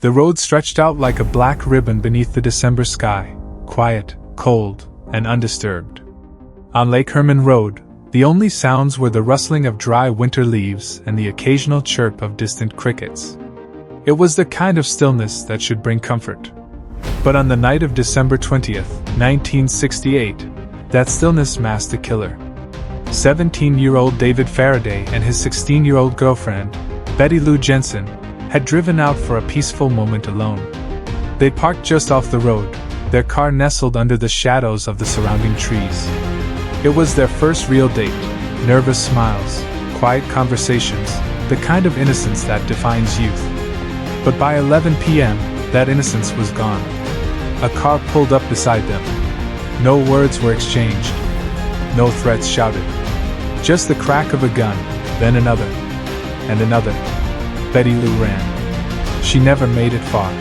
The road stretched out like a black ribbon beneath the December sky, quiet, cold, and undisturbed. On Lake Herman Road, the only sounds were the rustling of dry winter leaves and the occasional chirp of distant crickets. It was the kind of stillness that should bring comfort. But on the night of December 20th, 1968, that stillness masked a killer. 17-year-old David Faraday and his 16-year-old girlfriend, Betty Lou Jensen, had driven out for a peaceful moment alone. They parked just off the road, their car nestled under the shadows of the surrounding trees. It was their first real date, nervous smiles, quiet conversations, the kind of innocence that defines youth. But by 11 p.m., that innocence was gone. A car pulled up beside them. No words were exchanged. No threats shouted. Just the crack of a gun, then another. And another. Betty Lou ran. She never made it far.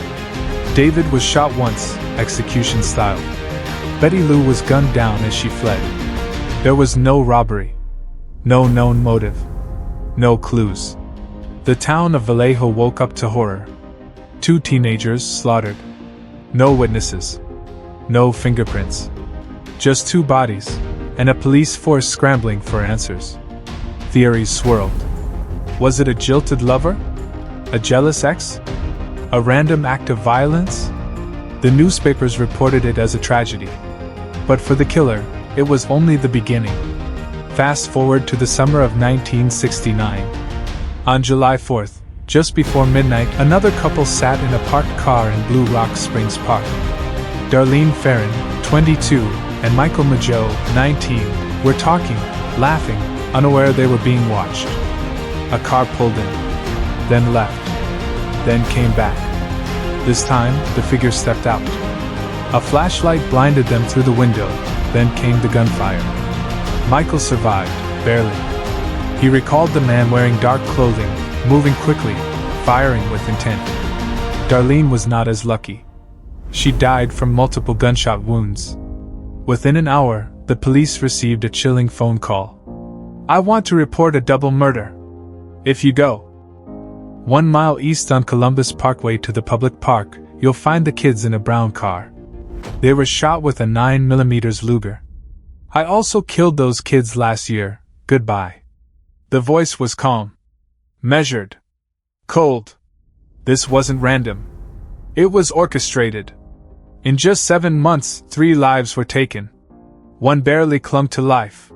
David was shot once, execution style. Betty Lou was gunned down as she fled. There was no robbery. No known motive. No clues. The town of Vallejo woke up to horror. 2 teenagers slaughtered. No witnesses. No fingerprints. Just 2 bodies, and a police force scrambling for answers. Theories swirled. Was it a jilted lover? A jealous ex? A random act of violence? The newspapers reported it as a tragedy. But for the killer, it was only the beginning. Fast forward to the summer of 1969. On July 4th, just before midnight, another couple sat in a parked car in Blue Rock Springs Park. Darlene Farron, 22, and Michael Mageau, 19, were talking, laughing, unaware they were being watched. A car pulled in, then left, then came back. This time, the figure stepped out. A flashlight blinded them through the window, then came the gunfire. Michael survived, barely. He recalled the man wearing dark clothing, moving quickly, firing with intent. Darlene was not as lucky. She died from multiple gunshot wounds. Within an hour, the police received a chilling phone call. "I want to report a double murder. If you go 1 mile east on Columbus Parkway to the public park, you'll find the kids in a brown car. They were shot with a 9mm Luger. I also killed those kids last year. Goodbye." The voice was calm. Measured. Cold. This wasn't random. It was orchestrated. In just 7 months, 3 lives were taken. One barely clung to life.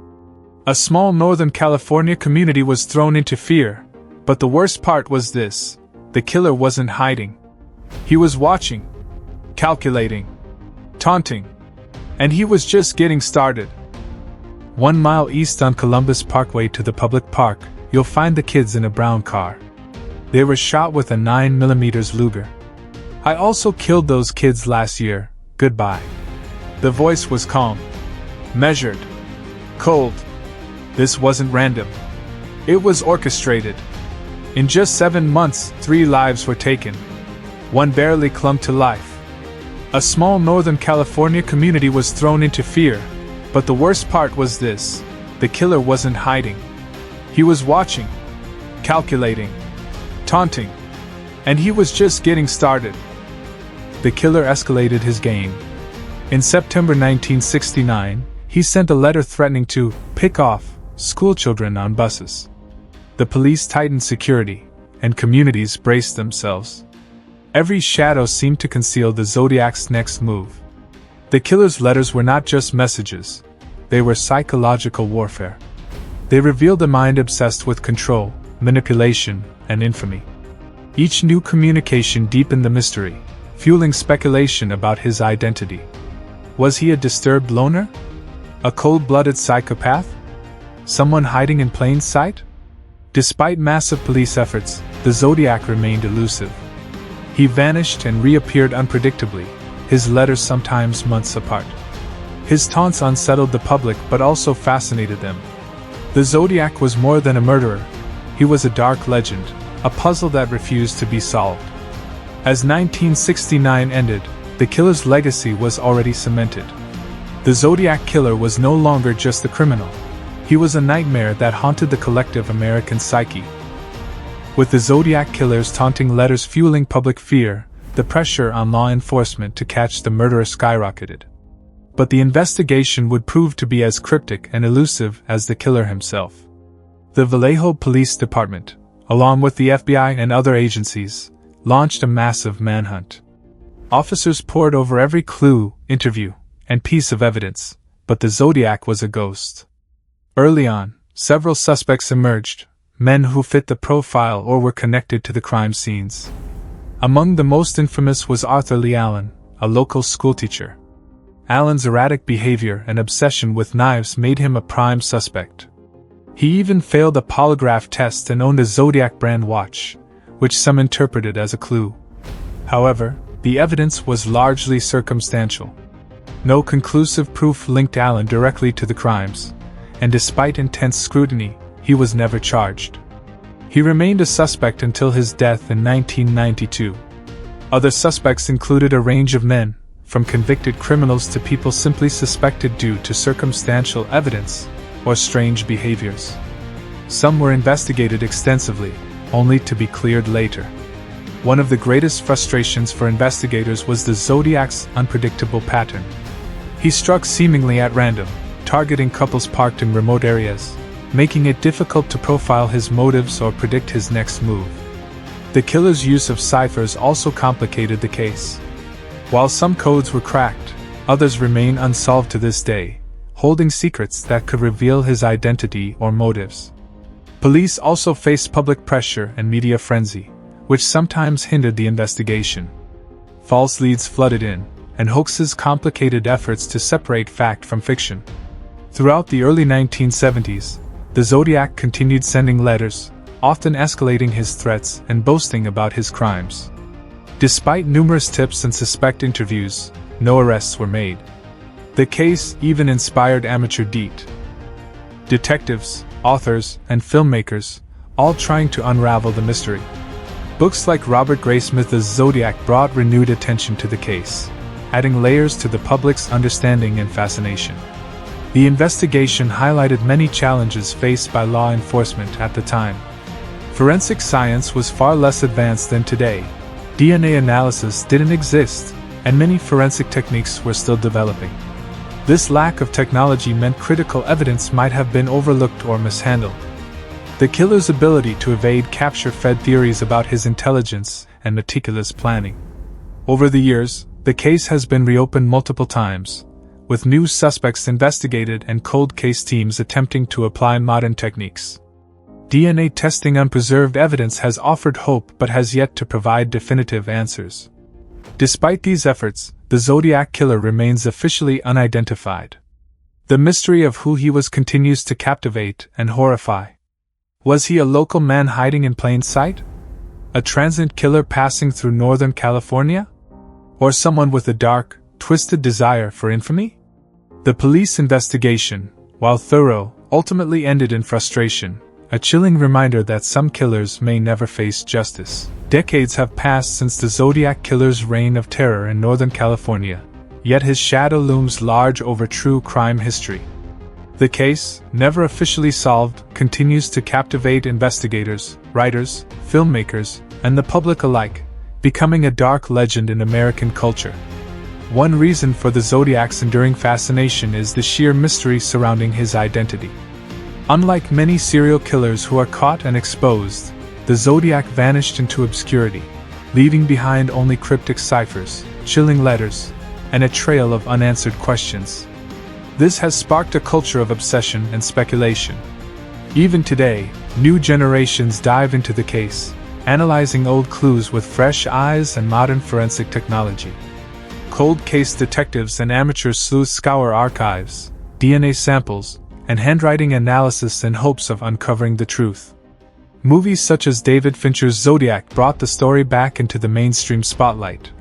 A small Northern California community was thrown into fear, but the worst part was this: the killer wasn't hiding. He was watching, calculating, taunting, and he was just getting started. 1 mile east on Columbus Parkway to the public park, you'll find the kids in a brown car. They were shot with a 9mm Luger. I also killed those kids last year. Goodbye. The voice was calm. Measured. Cold. This wasn't random. It was orchestrated. In just 7 months, 3 lives were taken. One barely clung to life. A small Northern California community was thrown into fear, but the worst part was this: the killer wasn't hiding. He was watching, calculating, taunting, and he was just getting started. The killer escalated his game. In September 1969, he sent a letter threatening to pick off schoolchildren on buses. The police tightened security, and communities braced themselves. Every shadow seemed to conceal the Zodiac's next move. The killer's letters were not just messages, they were psychological warfare. They revealed a mind obsessed with control, manipulation, and infamy. Each new communication deepened the mystery, fueling speculation about his identity. Was he a disturbed loner? A cold-blooded psychopath? Someone hiding in plain sight? Despite massive police efforts, the Zodiac remained elusive. He vanished and reappeared unpredictably, his letters sometimes months apart. His taunts unsettled the public but also fascinated them. The Zodiac was more than a murderer. He was a dark legend, a puzzle that refused to be solved. As 1969 ended, the killer's legacy was already cemented. The Zodiac Killer was no longer just a criminal. He was a nightmare that haunted the collective American psyche. With the Zodiac Killer's taunting letters fueling public fear, the pressure on law enforcement to catch the murderer skyrocketed. But the investigation would prove to be as cryptic and elusive as the killer himself. The Vallejo Police Department, along with the FBI and other agencies, launched a massive manhunt. Officers pored over every clue, interview, and piece of evidence, but the Zodiac was a ghost. Early on, several suspects emerged, men who fit the profile or were connected to the crime scenes. Among the most infamous was Arthur Lee Allen, a local schoolteacher. Allen's erratic behavior and obsession with knives made him a prime suspect. He even failed a polygraph test and owned a Zodiac brand watch, which some interpreted as a clue. However, the evidence was largely circumstantial. No conclusive proof linked Allen directly to the crimes, and despite intense scrutiny, he was never charged. He remained a suspect until his death in 1992. Other suspects included a range of men, from convicted criminals to people simply suspected due to circumstantial evidence or strange behaviors. Some were investigated extensively, only to be cleared later. One of the greatest frustrations for investigators was the Zodiac's unpredictable pattern. He struck seemingly at random, targeting couples parked in remote areas, making it difficult to profile his motives or predict his next move. The killer's use of ciphers also complicated the case. While some codes were cracked, others remain unsolved to this day, holding secrets that could reveal his identity or motives. Police also faced public pressure and media frenzy, which sometimes hindered the investigation. False leads flooded in, and hoaxes complicated efforts to separate fact from fiction. Throughout the early 1970s, the Zodiac continued sending letters, often escalating his threats and boasting about his crimes. Despite numerous tips and suspect interviews, no arrests were made. The case even inspired amateur detectives, authors, and filmmakers, all trying to unravel the mystery. Books like Robert Graysmith's Zodiac brought renewed attention to the case, adding layers to the public's understanding and fascination. The investigation highlighted many challenges faced by law enforcement at the time. Forensic science was far less advanced than today. DNA analysis didn't exist, and many forensic techniques were still developing. This lack of technology meant critical evidence might have been overlooked or mishandled. The killer's ability to evade capture fed theories about his intelligence and meticulous planning. Over the years, the case has been reopened multiple times, with new suspects investigated and cold case teams attempting to apply modern techniques. DNA testing on preserved evidence has offered hope but has yet to provide definitive answers. Despite these efforts, the Zodiac Killer remains officially unidentified. The mystery of who he was continues to captivate and horrify. Was he a local man hiding in plain sight? A transient killer passing through Northern California? Or someone with a dark, twisted desire for infamy? The police investigation, while thorough, ultimately ended in frustration, a chilling reminder that some killers may never face justice. Decades have passed since the Zodiac Killer's reign of terror in Northern California, yet his shadow looms large over true crime history. The case, never officially solved, continues to captivate investigators, writers, filmmakers, and the public alike, becoming a dark legend in American culture. One reason for the Zodiac's enduring fascination is the sheer mystery surrounding his identity. Unlike many serial killers who are caught and exposed, the Zodiac vanished into obscurity, leaving behind only cryptic ciphers, chilling letters, and a trail of unanswered questions. This has sparked a culture of obsession and speculation. Even today, new generations dive into the case, analyzing old clues with fresh eyes and modern forensic technology. Cold case detectives and amateur sleuths scour archives, DNA samples, and handwriting analysis in hopes of uncovering the truth. Movies such as David Fincher's Zodiac brought the story back into the mainstream spotlight,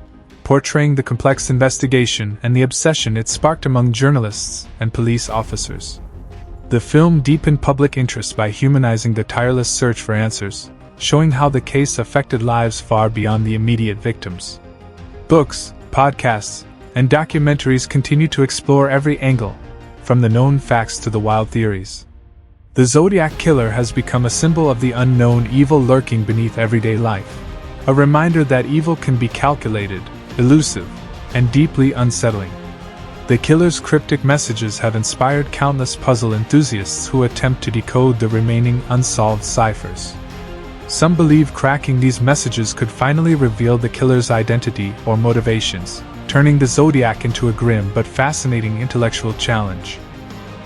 portraying the complex investigation and the obsession it sparked among journalists and police officers. The film deepened public interest by humanizing the tireless search for answers, showing how the case affected lives far beyond the immediate victims. Books, podcasts, and documentaries continue to explore every angle, from the known facts to the wild theories. The Zodiac Killer has become a symbol of the unknown evil lurking beneath everyday life, A reminder that evil can be calculated, elusive, and deeply unsettling. The killer's cryptic messages have inspired countless puzzle enthusiasts who attempt to decode the remaining unsolved ciphers. Some believe cracking these messages could finally reveal the killer's identity or motivations, turning the Zodiac into a grim but fascinating intellectual challenge.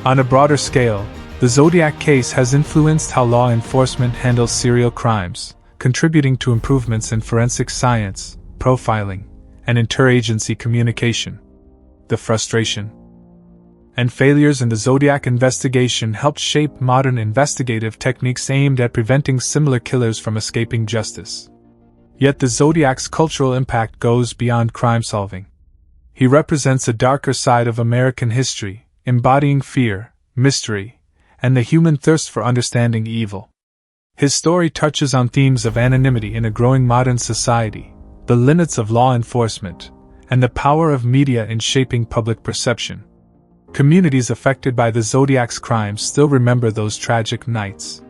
On a broader scale, the Zodiac case has influenced how law enforcement handles serial crimes, contributing to improvements in forensic science, profiling, and interagency communication. The frustration and failures in the Zodiac investigation helped shape modern investigative techniques aimed at preventing similar killers from escaping justice. Yet the Zodiac's cultural impact goes beyond crime solving. He represents a darker side of American history, embodying fear, mystery, and the human thirst for understanding evil. His story touches on themes of anonymity in a growing modern society, the limits of law enforcement, and the power of media in shaping public perception. Communities affected by the Zodiac's crimes still remember those tragic nights.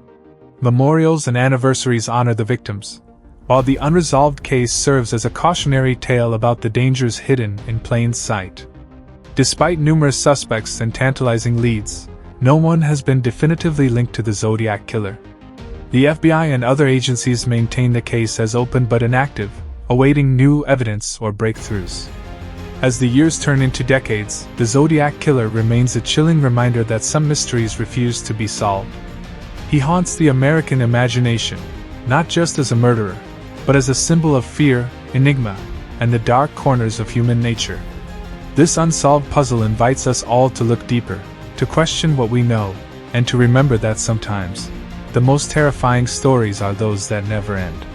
Memorials and anniversaries honor the victims, while the unresolved case serves as a cautionary tale about the dangers hidden in plain sight. Despite numerous suspects and tantalizing leads, no one has been definitively linked to the Zodiac Killer. The FBI and other agencies maintain the case as open but inactive, awaiting new evidence or breakthroughs. As the years turn into decades, the Zodiac Killer remains a chilling reminder that some mysteries refuse to be solved. He haunts the American imagination, not just as a murderer, but as a symbol of fear, enigma, and the dark corners of human nature. This unsolved puzzle invites us all to look deeper, to question what we know, and to remember that sometimes, the most terrifying stories are those that never end.